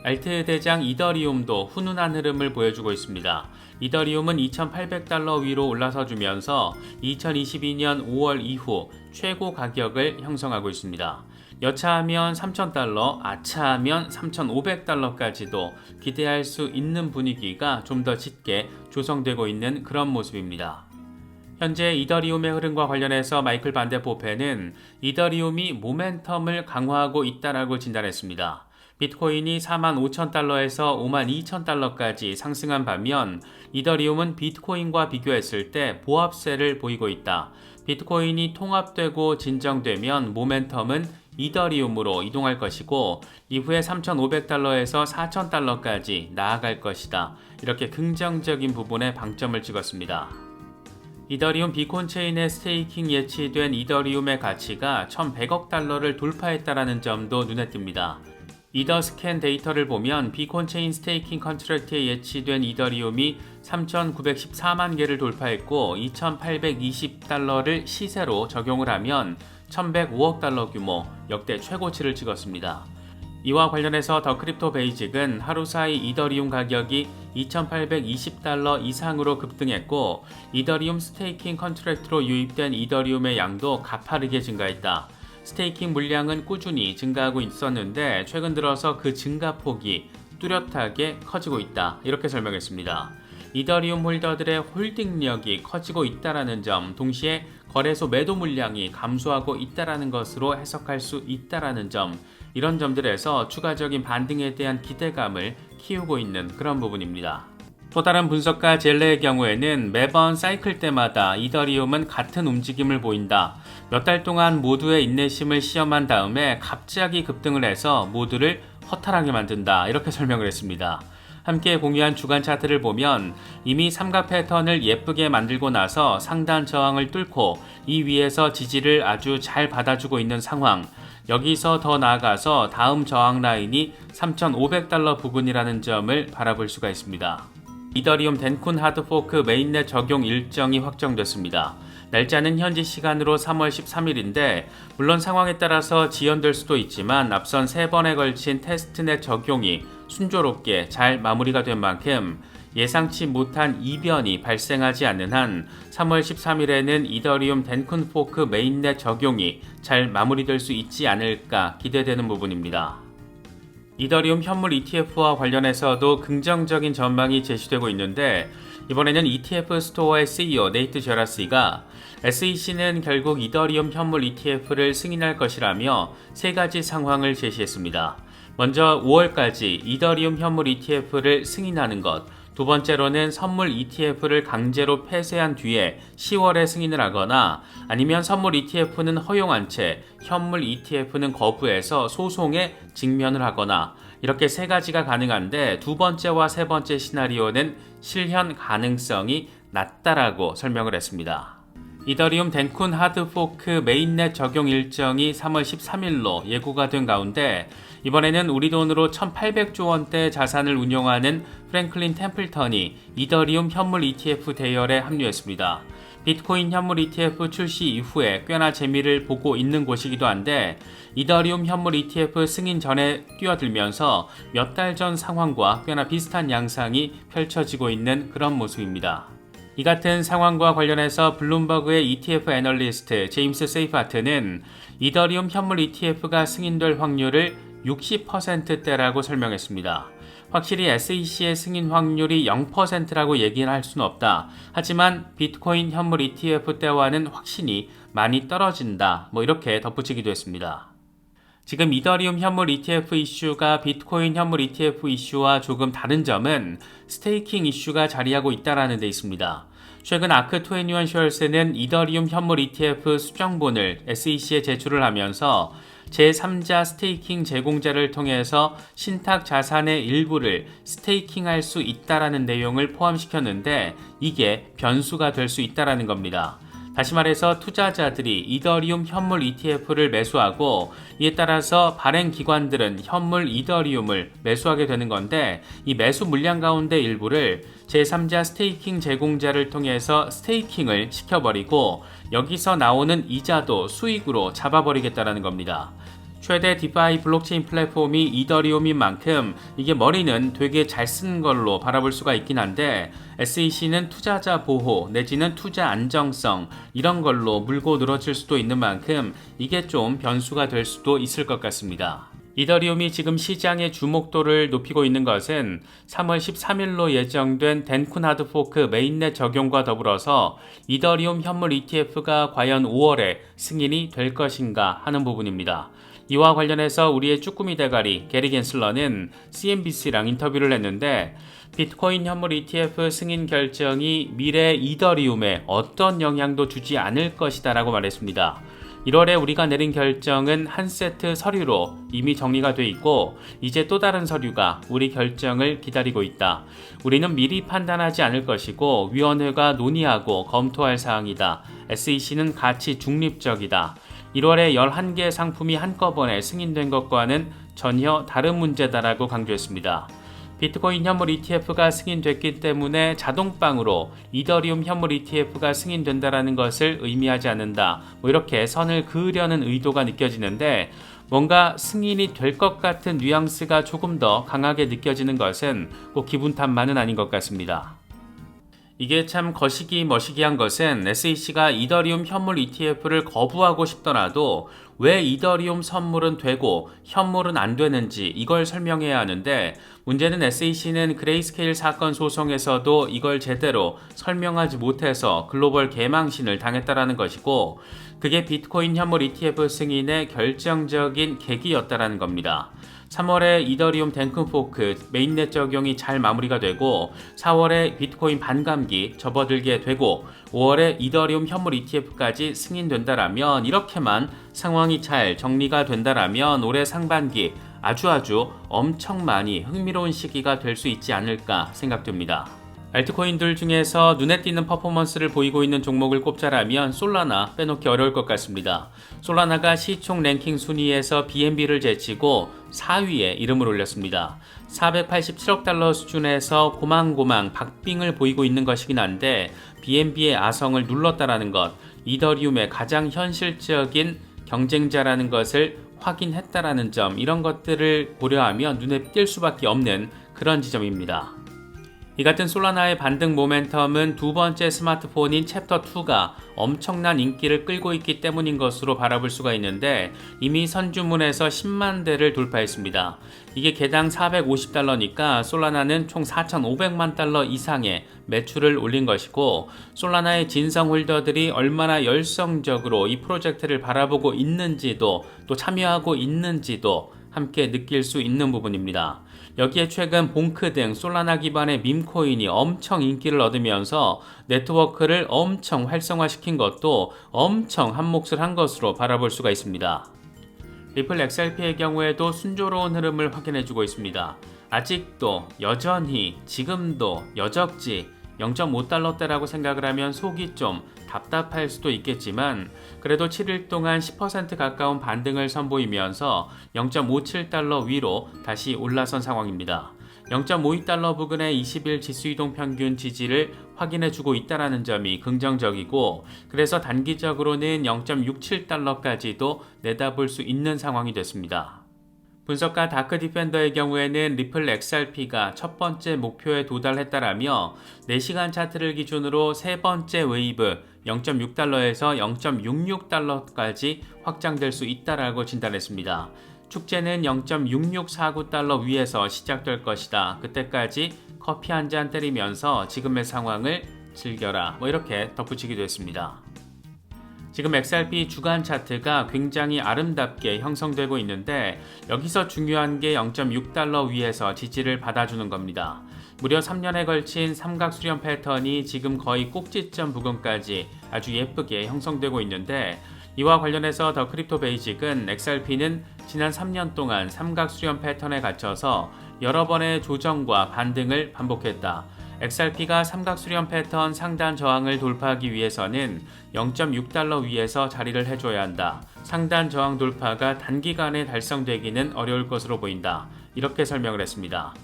알트 대장 이더리움도 훈훈한 흐름을 보여주고 있습니다. 이더리움은 2,800달러 위로 올라서주면서 2022년 5월 이후 최고 가격을 형성하고 있습니다. 여차하면 3,000달러, 아차하면 3,500달러까지도 기대할 수 있는 분위기가 좀 더 짙게 조성되고 있는 그런 모습입니다. 현재 이더리움의 흐름과 관련해서 마이클 반데포페는 이더리움이 모멘텀을 강화하고 있다라고 진단했습니다. 비트코인이 45,000달러에서 52,000달러까지 상승한 반면 이더리움은 비트코인과 비교했을 때 보합세를 보이고 있다. 비트코인이 통합되고 진정되면 모멘텀은 이더리움으로 이동할 것이고 이후에 3,500달러에서 4,000달러까지 나아갈 것이다. 이렇게 긍정적인 부분에 방점을 찍었습니다. 이더리움 비콘 체인의 스테이킹 예치된 이더리움의 가치가 1,100억 달러를 돌파했다는 점도 눈에 띕니다. 이더스캔 데이터를 보면 비콘 체인 스테이킹 컨트랙트에 예치된 이더리움이 3,914만 개를 돌파했고 2,820달러를 시세로 적용을 하면 1,105억 달러 규모 역대 최고치를 찍었습니다. 이와 관련해서 더 크립토 베이직은 하루 사이 이더리움 가격이 2,820달러 이상으로 급등했고 이더리움 스테이킹 컨트랙트로 유입된 이더리움의 양도 가파르게 증가했다. 스테이킹 물량은 꾸준히 증가하고 있었는데 최근 들어서 그 증가폭이 뚜렷하게 커지고 있다. 이렇게 설명했습니다. 이더리움 홀더들의 홀딩력이 커지고 있다는 점, 동시에 거래소 매도 물량이 감소하고 있다는 것으로 해석할 수 있다는 점, 이런 점들에서 추가적인 반등에 대한 기대감을 키우고 있는 그런 부분입니다. 또 다른 분석가 젤레의 경우에는 매번 사이클 때마다 이더리움은 같은 움직임을 보인다. 몇 달 동안 모두의 인내심을 시험한 다음에 갑자기 급등을 해서 모두를 허탈하게 만든다. 이렇게 설명을 했습니다. 함께 공유한 주간 차트를 보면 이미 삼각 패턴을 예쁘게 만들고 나서 상단 저항을 뚫고 이 위에서 지지를 아주 잘 받아주고 있는 상황. 여기서 더 나아가서 다음 저항 라인이 3,500달러 부근이라는 점을 바라볼 수가 있습니다. 이더리움 덴쿤 하드포크 메인넷 적용 일정이 확정됐습니다. 날짜는 현지 시간으로 3월 13일인데 물론 상황에 따라서 지연될 수도 있지만 앞선 3번에 걸친 테스트넷 적용이 순조롭게 잘 마무리가 된 만큼 예상치 못한 이변이 발생하지 않는 한 3월 13일에는 이더리움 덴쿤 포크 메인넷 적용이 잘 마무리될 수 있지 않을까 기대되는 부분입니다. 이더리움 현물 ETF와 관련해서도 긍정적인 전망이 제시되고 있는데 이번에는 ETF 스토어의 CEO 네이트 제라시가 SEC는 결국 이더리움 현물 ETF를 승인할 것이라며 3가지 상황을 제시했습니다. 먼저 5월까지 이더리움 현물 ETF를 승인하는 것, 두 번째로는 선물 ETF를 강제로 폐쇄한 뒤에 10월에 승인을 하거나 아니면 선물 ETF는 허용한 채 현물 ETF는 거부해서 소송에 직면을 하거나 이렇게 3가지가 가능한데 두 번째와 세 번째 시나리오는 실현 가능성이 낮다라고 설명을 했습니다. 이더리움 덴쿤 하드포크 메인넷 적용 일정이 3월 13일로 예고가 된 가운데 이번에는 우리 돈으로 1,800조 원대 자산을 운용하는 프랭클린 템플턴이 이더리움 현물 ETF 대열에 합류했습니다. 비트코인 현물 ETF 출시 이후에 꽤나 재미를 보고 있는 곳이기도 한데 이더리움 현물 ETF 승인 전에 뛰어들면서 몇 달 전 상황과 꽤나 비슷한 양상이 펼쳐지고 있는 그런 모습입니다. 이 같은 상황과 관련해서 블룸버그의 ETF 애널리스트 제임스 세이파트는 이더리움 현물 ETF가 승인될 확률을 60%대라고 설명했습니다. 확실히 SEC의 승인 확률이 0%라고 얘기는 할 수는 없다. 하지만 비트코인 현물 ETF 때와는 확신이 많이 떨어진다. 이렇게 덧붙이기도 했습니다. 지금 이더리움 현물 ETF 이슈가 비트코인 현물 ETF 이슈와 조금 다른 점은 스테이킹 이슈가 자리하고 있다는 데 있습니다. 최근 아크21 쉐어스는 이더리움 현물 ETF 수정본을 SEC에 제출을 하면서 제3자 스테이킹 제공자를 통해서 신탁 자산의 일부를 스테이킹할 수 있다라는 내용을 포함시켰는데 이게 변수가 될 수 있다라는 겁니다. 다시 말해서 투자자들이 이더리움 현물 ETF를 매수하고 이에 따라서 발행 기관들은 현물 이더리움을 매수하게 되는 건데 이 매수 물량 가운데 일부를 제3자 스테이킹 제공자를 통해서 스테이킹을 시켜버리고 여기서 나오는 이자도 수익으로 잡아버리겠다는 겁니다. 최대 디파이 블록체인 플랫폼이 이더리움인 만큼 이게 머리는 되게 잘 쓰는 걸로 바라볼 수가 있긴 한데 SEC는 투자자 보호 내지는 투자 안정성 이런 걸로 물고 늘어질 수도 있는 만큼 이게 좀 변수가 될 수도 있을 것 같습니다. 이더리움이 지금 시장의 주목도를 높이고 있는 것은 3월 13일로 예정된 덴쿤 하드포크 메인넷 적용과 더불어서 이더리움 현물 ETF가 과연 5월에 승인이 될 것인가 하는 부분입니다. 이와 관련해서 우리의 쭈꾸미 대가리 게리 겐슬러는 CNBC랑 인터뷰를 했는데 비트코인 현물 ETF 승인 결정이 미래 이더리움에 어떤 영향도 주지 않을 것이다 라고 말했습니다. 1월에 우리가 내린 결정은 한 세트 서류로 이미 정리가 돼 있고 이제 또 다른 서류가 우리 결정을 기다리고 있다. 우리는 미리 판단하지 않을 것이고 위원회가 논의하고 검토할 사항이다. SEC는 가치 중립적이다. 1월에 11개 상품이 한꺼번에 승인된 것과는 전혀 다른 문제다라고 강조했습니다. 비트코인 현물 ETF가 승인됐기 때문에 자동빵으로 이더리움 현물 ETF가 승인된다라는 것을 의미하지 않는다. 이렇게 선을 그으려는 의도가 느껴지는데 뭔가 승인이 될 것 같은 뉘앙스가 조금 더 강하게 느껴지는 것은 꼭 기분 탓만은 아닌 것 같습니다. 이게 참 거시기 머시기한 것은 SEC가 이더리움 현물 ETF를 거부하고 싶더라도 왜 이더리움 선물은 되고 현물은 안 되는지 이걸 설명해야 하는데 문제는 SEC는 그레이스케일 사건 소송에서도 이걸 제대로 설명하지 못해서 글로벌 개망신을 당했다라는 것이고 그게 비트코인 현물 ETF 승인의 결정적인 계기였다라는 겁니다. 3월에 이더리움 덴쿤 포크 메인넷 적용이 잘 마무리가 되고 4월에 비트코인 반감기 접어들게 되고 5월에 이더리움 현물 ETF까지 승인된다라면 이렇게만 상황이 잘 정리가 된다라면 올해 상반기 아주 엄청 많이 흥미로운 시기가 될 수 있지 않을까 생각됩니다. 알트코인들 중에서 눈에 띄는 퍼포먼스를 보이고 있는 종목을 꼽자라면 솔라나 빼놓기 어려울 것 같습니다. 솔라나가 시총 랭킹 순위에서 BNB를 제치고 4위에 이름을 올렸습니다. 487억 달러 수준에서 고만고만 박빙을 보이고 있는 것이긴 한데 BNB의 아성을 눌렀다라는 것, 이더리움의 가장 현실적인 경쟁자라는 것을 확인했다라는 점, 이런 것들을 고려하면 눈에 띌 수밖에 없는 그런 지점입니다. 이 같은 솔라나의 반등 모멘텀은 두 번째 스마트폰인 챕터 2가 엄청난 인기를 끌고 있기 때문인 것으로 바라볼 수가 있는데 이미 선주문에서 10만 대를 돌파했습니다. 이게 개당 450달러니까 솔라나는 총 4,500만 달러 이상의 매출을 올린 것이고 솔라나의 진성 홀더들이 얼마나 열성적으로 이 프로젝트를 바라보고 있는지도 또 참여하고 있는지도 함께 느낄 수 있는 부분입니다. 여기에 최근 봉크 등 솔라나 기반의 밈코인이 엄청 인기를 얻으면서 네트워크를 엄청 활성화시킨 것도 엄청 한몫을 한 것으로 바라볼 수가 있습니다. 리플 XRP의 경우에도 순조로운 흐름을 확인해주고 있습니다. 아직도 여전히 지금도 여적지 0.5달러대라고 생각을 하면 속이 좀 답답할 수도 있겠지만 그래도 7일 동안 10% 가까운 반등을 선보이면서 0.57달러 위로 다시 올라선 상황입니다. 0.52달러 부근의 20일 지수이동 평균 지지를 확인해주고 있다는 점이 긍정적이고 그래서 단기적으로는 0.67달러까지도 내다볼 수 있는 상황이 됐습니다. 분석가 다크 디펜더의 경우에는 리플 XRP가 첫 번째 목표에 도달했다라며 4시간 차트를 기준으로 세 번째 웨이브 0.6달러에서 0.66달러까지 확장될 수 있다라고 진단했습니다. 축제는 0.6649달러 위에서 시작될 것이다. 그때까지 커피 한 잔 때리면서 지금의 상황을 즐겨라. 이렇게 덧붙이기도 했습니다. 지금 XRP 주간 차트가 굉장히 아름답게 형성되고 있는데 여기서 중요한 게 0.6달러 위에서 지지를 받아주는 겁니다. 무려 3년에 걸친 삼각 수렴 패턴이 지금 거의 꼭지점 부근까지 아주 예쁘게 형성되고 있는데 이와 관련해서 더 크립토 베이직은 XRP는 지난 3년 동안 삼각 수렴 패턴에 갇혀서 여러 번의 조정과 반등을 반복했다. XRP가 삼각 수렴 패턴 상단 저항을 돌파하기 위해서는 0.6달러 위에서 자리를 해줘야 한다. 상단 저항 돌파가 단기간에 달성되기는 어려울 것으로 보인다. 이렇게 설명을 했습니다.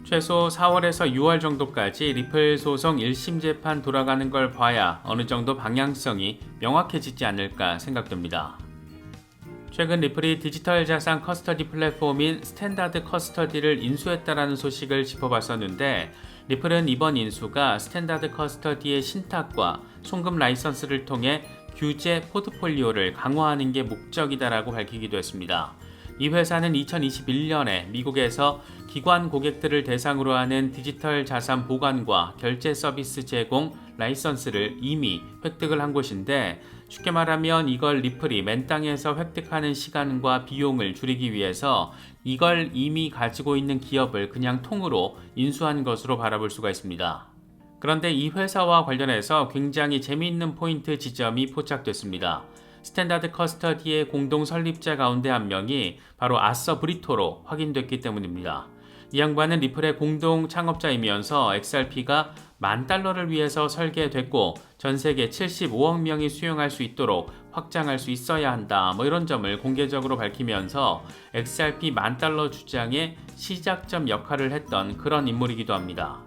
최소 4월에서 6월 정도까지 리플 소송 1심 재판 돌아가는 걸 봐야 어느 정도 방향성이 명확해지지 않을까 생각됩니다. 최근 리플이 디지털 자산 커스터디 플랫폼인 스탠다드 커스터디를 인수했다라는 소식을 짚어봤었는데, 리플은 이번 인수가 스탠다드 커스터디의 신탁과 송금 라이선스를 통해 규제 포트폴리오를 강화하는 게 목적이다라고 밝히기도 했습니다. 이 회사는 2021년에 미국에서 기관 고객들을 대상으로 하는 디지털 자산 보관과 결제 서비스 제공 라이선스를 이미 획득을 한 곳인데, 쉽게 말하면 이걸 리플이 맨 땅에서 획득하는 시간과 비용을 줄이기 위해서 이걸 이미 가지고 있는 기업을 그냥 통으로 인수한 것으로 바라볼 수가 있습니다. 그런데 이 회사와 관련해서 굉장히 재미있는 포인트 지점이 포착됐습니다. 스탠다드 커스터디의 공동 설립자 가운데 한 명이 바로 아서 브리토로 확인됐기 때문입니다. 이 양반은 리플의 공동 창업자이면서 XRP가 $10,000를 위해서 설계됐고 전 세계 75억 명이 수용할 수 있도록 확장할 수 있어야 한다, 이런 점을 공개적으로 밝히면서 XRP $10,000 주장의 시작점 역할을 했던 그런 인물이기도 합니다.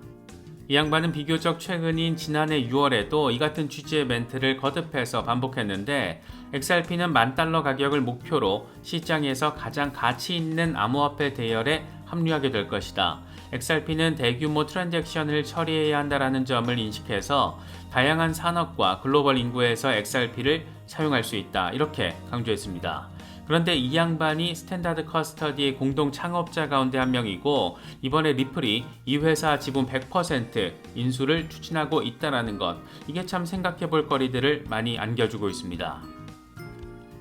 이 양반은 비교적 최근인 지난해 6월에도 이 같은 취지의 멘트를 거듭해서 반복했는데, XRP는 $10,000 가격을 목표로 시장에서 가장 가치 있는 암호화폐 대열에 합류하게 될 것이다. XRP는 대규모 트랜잭션을 처리해야 한다는 점을 인식해서 다양한 산업과 글로벌 인구에서 XRP를 사용할 수 있다, 이렇게 강조했습니다. 그런데 이 양반이 스탠다드 커스터디의 공동 창업자 가운데 한 명이고, 이번에 리플이 이 회사 지분 100% 인수를 추진하고 있다는 것, 이게 참 생각해 볼 거리들을 많이 안겨주고 있습니다.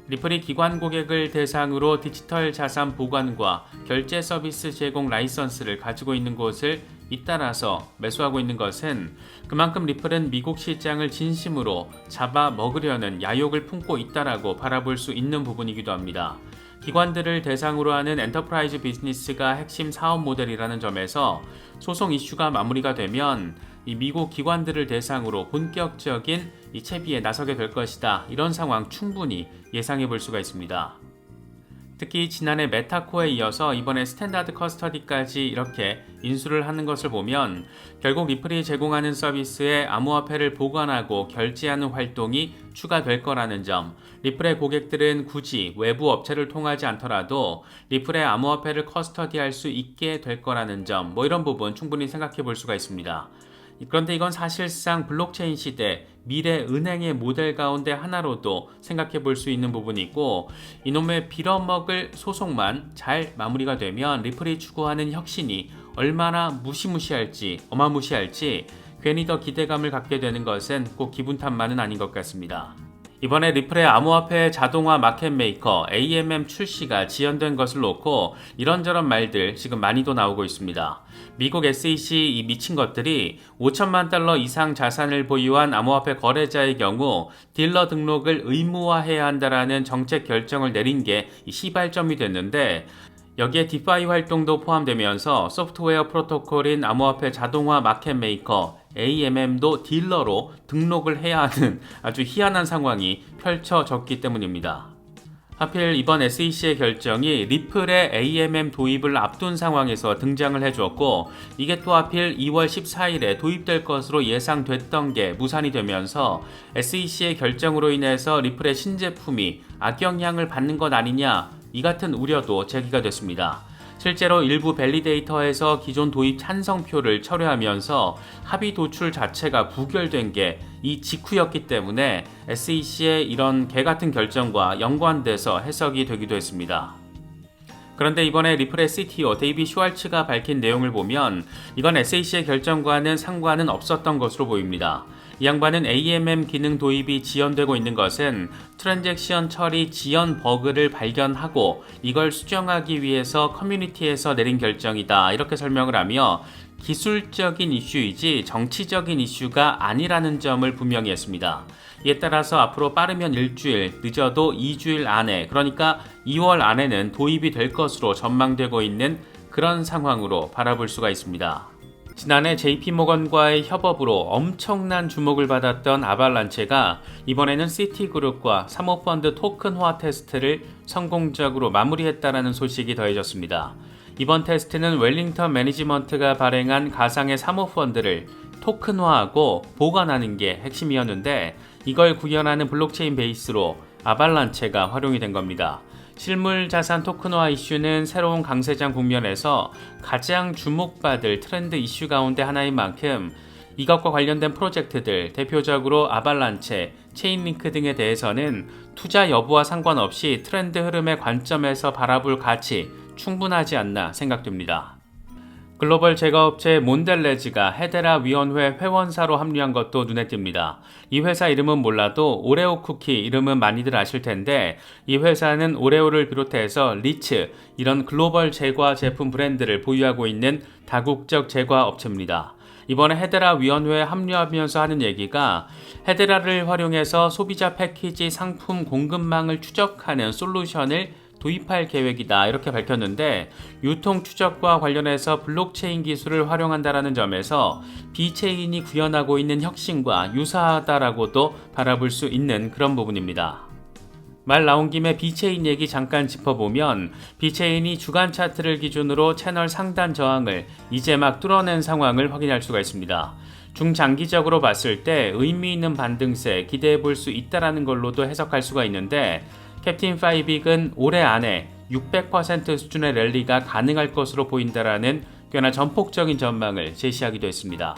리플이 기관 고객을 대상으로 디지털 자산 보관과 결제 서비스 제공 라이선스를 가지고 있는 곳을 잇따라서 매수하고 있는 것은 그만큼 리플은 미국 시장을 진심으로 잡아먹으려는 야욕을 품고 있다라고 바라볼 수 있는 부분이기도 합니다. 기관들을 대상으로 하는 엔터프라이즈 비즈니스가 핵심 사업 모델이라는 점에서 소송 이슈가 마무리가 되면 이 미국 기관들을 대상으로 본격적인 이 채비에 나서게 될 것이다, 이런 상황 충분히 예상해 볼 수가 있습니다. 특히 지난해 메타코에 이어서 이번에 스탠다드 커스터디까지 이렇게 인수를 하는 것을 보면 결국 리플이 제공하는 서비스에 암호화폐를 보관하고 결제하는 활동이 추가될 거라는 점, 리플의 고객들은 굳이 외부 업체를 통하지 않더라도 리플의 암호화폐를 커스터디할 수 있게 될 거라는 점, 이런 부분 충분히 생각해 볼 수가 있습니다. 그런데 이건 사실상 블록체인 시대 미래 은행의 모델 가운데 하나로도 생각해 볼 수 있는 부분이고, 이놈의 빌어먹을 소송만 잘 마무리가 되면 리플이 추구하는 혁신이 얼마나 무시무시할지, 어마무시할지 괜히 더 기대감을 갖게 되는 것은 꼭 기분 탓만은 아닌 것 같습니다. 이번에 리플의 암호화폐 자동화 마켓 메이커 AMM 출시가 지연된 것을 놓고 이런저런 말들 지금 많이도 나오고 있습니다. 미국 SEC 이 미친 것들이 $50,000,000 이상 자산을 보유한 암호화폐 거래자의 경우 딜러 등록을 의무화해야 한다라는 정책 결정을 내린 게 시발점이 됐는데, 여기에 디파이 활동도 포함되면서 소프트웨어 프로토콜인 암호화폐 자동화 마켓 메이커 AMM도 딜러로 등록을 해야 하는 아주 희한한 상황이 펼쳐졌기 때문입니다. 하필 이번 SEC의 결정이 리플의 AMM 도입을 앞둔 상황에서 등장을 해주었고, 이게 또 하필 2월 14일에 도입될 것으로 예상됐던 게 무산이 되면서 SEC의 결정으로 인해서 리플의 신제품이 악영향을 받는 것 아니냐, 이 같은 우려도 제기가 됐습니다. 실제로 일부 밸리데이터에서 기존 도입 찬성표를 철회하면서 합의 도출 자체가 부결된 게 이 직후였기 때문에 SEC의 이런 개같은 결정과 연관돼서 해석이 되기도 했습니다. 그런데 이번에 리플의 CTO 데이비 슈왈츠가 밝힌 내용을 보면 이건 SEC의 결정과는 상관은 없었던 것으로 보입니다. 이 양반은 AMM 기능 도입이 지연되고 있는 것은 트랜잭션 처리 지연 버그를 발견하고 이걸 수정하기 위해서 커뮤니티에서 내린 결정이다, 이렇게 설명을 하며 기술적인 이슈이지 정치적인 이슈가 아니라는 점을 분명히 했습니다. 이에 따라서 앞으로 빠르면 일주일, 늦어도 2주일 안에, 그러니까 2월 안에는 도입이 될 것으로 전망되고 있는 그런 상황으로 바라볼 수가 있습니다. 지난해 JP모건과의 협업으로 엄청난 주목을 받았던 아발란체가 이번에는 시티그룹과 사모펀드 토큰화 테스트를 성공적으로 마무리했다는 소식이 더해졌습니다. 이번 테스트는 웰링턴 매니지먼트가 발행한 가상의 사모펀드를 토큰화하고 보관하는 게 핵심이었는데, 이걸 구현하는 블록체인 베이스로 아발란체가 활용이 된 겁니다. 실물 자산 토큰화 이슈는 새로운 강세장 국면에서 가장 주목받을 트렌드 이슈 가운데 하나인 만큼 이것과 관련된 프로젝트들, 대표적으로 아발란체, 체인링크 등에 대해서는 투자 여부와 상관없이 트렌드 흐름의 관점에서 바라볼 가치 충분하지 않나 생각됩니다. 글로벌 제과업체 몬델레즈가 헤데라 위원회 회원사로 합류한 것도 눈에 띕니다. 이 회사 이름은 몰라도 오레오 쿠키 이름은 많이들 아실 텐데, 이 회사는 오레오를 비롯해서 리츠 이런 글로벌 제과 제품 브랜드를 보유하고 있는 다국적 제과 업체입니다. 이번에 헤데라 위원회에 합류하면서 하는 얘기가 헤데라를 활용해서 소비자 패키지 상품 공급망을 추적하는 솔루션을 도입할 계획이다, 이렇게 밝혔는데, 유통 추적과 관련해서 블록체인 기술을 활용한다라는 점에서 비체인이 구현하고 있는 혁신과 유사하다라고도 바라볼 수 있는 그런 부분입니다. 말 나온 김에 비체인 얘기 잠깐 짚어보면, 비체인이 주간 차트를 기준으로 채널 상단 저항을 이제 막 뚫어낸 상황을 확인할 수가 있습니다. 중장기적으로 봤을 때 의미 있는 반등세 기대해 볼 수 있다라는 걸로도 해석할 수가 있는데, 캡틴 파이빅은 올해 안에 600% 수준의 랠리가 가능할 것으로 보인다라는 꽤나 전폭적인 전망을 제시하기도 했습니다.